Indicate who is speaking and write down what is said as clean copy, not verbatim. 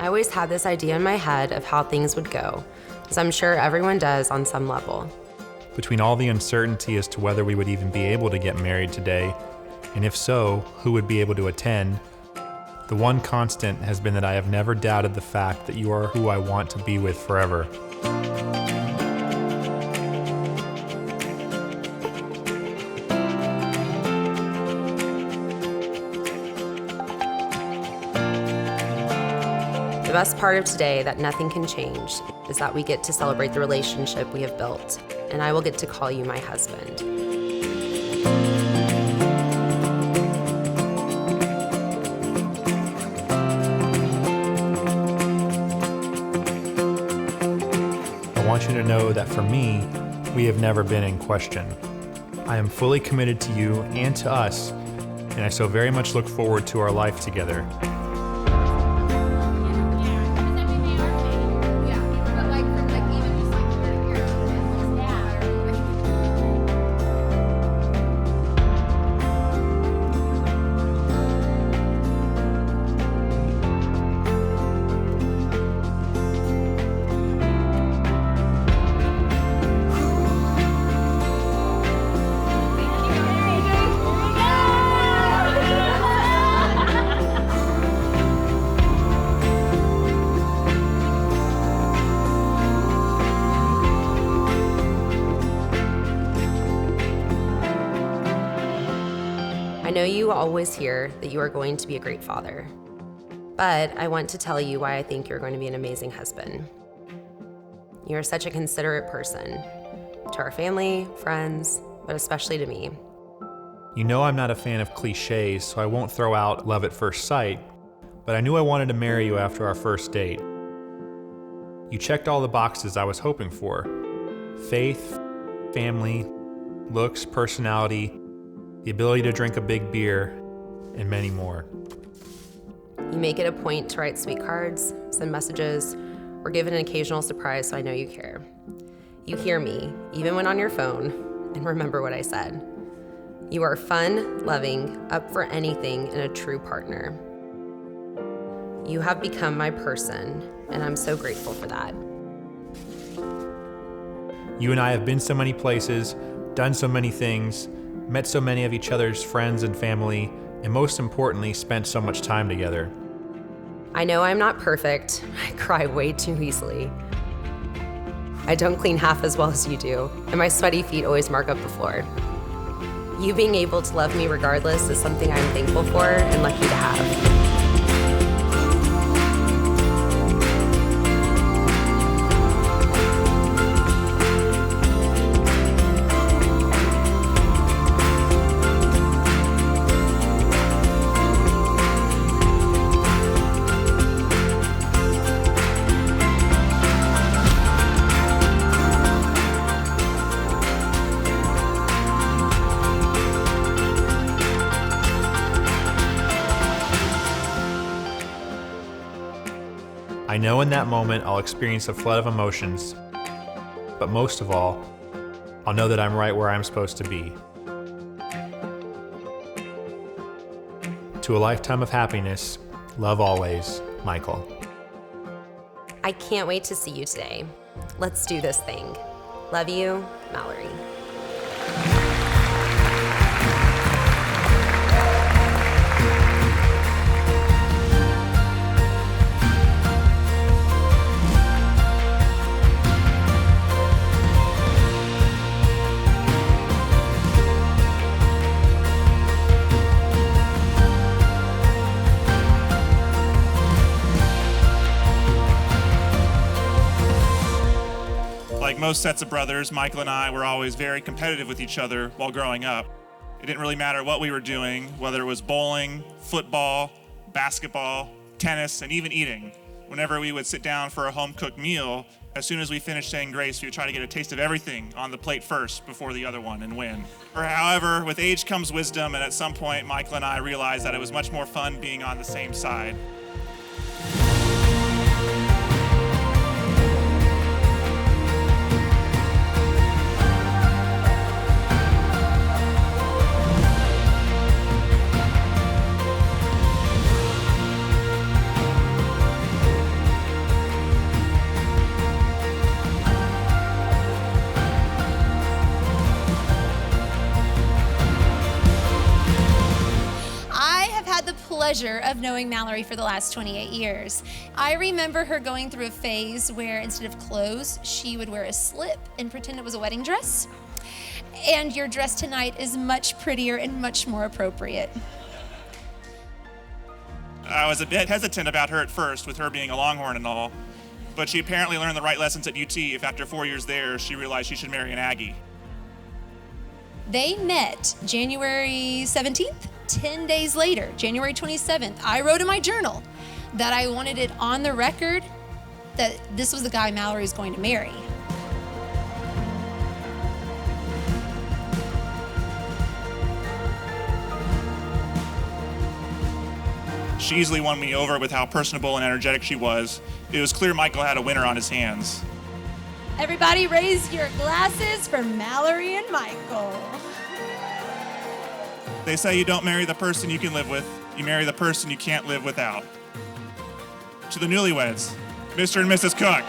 Speaker 1: I always had this idea in my head of how things would go, as I'm sure everyone does on some level.
Speaker 2: Between all the uncertainty as to whether we would even be able to get married today, and if so, who would be able to attend, the one constant has been that I have never doubted the fact that you are who I want to be with forever.
Speaker 1: The best part of today that nothing can change is that we get to celebrate the relationship we have built, and I will get to call you my husband.
Speaker 2: I want you to know that for me, we have never been in question. I am fully committed to you and to us, and I so very much look forward to our life together.
Speaker 1: I know you always hear that you are going to be a great father, but I want to tell you why I think you're going to be an amazing husband. You're such a considerate person to our family, friends, but especially to me.
Speaker 2: You know I'm not a fan of cliches, so I won't throw out love at first sight, but I knew I wanted to marry you after our first date. You checked all the boxes I was hoping for: faith, family, looks, personality, the ability to drink a big beer, and many more.
Speaker 1: You make it a point to write sweet cards, send messages, or give an occasional surprise so I know you care. You hear me, even when on your phone, and remember what I said. You are fun, loving, up for anything, and a true partner. You have become my person, and I'm so grateful for that.
Speaker 2: You and I have been so many places, done so many things, met so many of each other's friends and family, and most importantly, spent so much time together.
Speaker 1: I know I'm not perfect. I cry way too easily. I don't clean half as well as you do, and my sweaty feet always mark up the floor. You being able to love me regardless is something I'm thankful for and lucky to have.
Speaker 2: I know in that moment I'll experience a flood of emotions, but most of all, I'll know that I'm right where I'm supposed to be. To a lifetime of happiness, love always, Michael.
Speaker 1: I can't wait to see you today. Let's do this thing. Love you, Mallory.
Speaker 3: Like most sets of brothers, Michael and I were always very competitive with each other while growing up. It didn't really matter what we were doing, whether it was bowling, football, basketball, tennis, and even eating. Whenever we would sit down for a home-cooked meal, as soon as we finished saying grace, we would try to get a taste of everything on the plate first before the other one and win. However, with age comes wisdom, and at some point, Michael and I realized that it was much more fun being on the same side.
Speaker 4: pleasure of knowing Mallory for the last 28 years. I remember her going through a phase where instead of clothes, she would wear a slip and pretend it was a wedding dress. And your dress tonight is much prettier and much more appropriate.
Speaker 3: I was a bit hesitant about her at first, with her being a Longhorn and all, but she apparently learned the right lessons at UT if after 4 years there, she realized she should marry an Aggie.
Speaker 4: They met January 17th. 10 days later, January 27th, I wrote in my journal that I wanted it on the record that this was the guy Mallory was going to marry.
Speaker 3: She easily won me over with how personable and energetic she was. It was clear Michael had a winner on his hands.
Speaker 4: Everybody raise your glasses for Mallory and Michael.
Speaker 3: They say you don't marry the person you can live with, you marry the person you can't live without. To the newlyweds, Mr. and Mrs. Cook.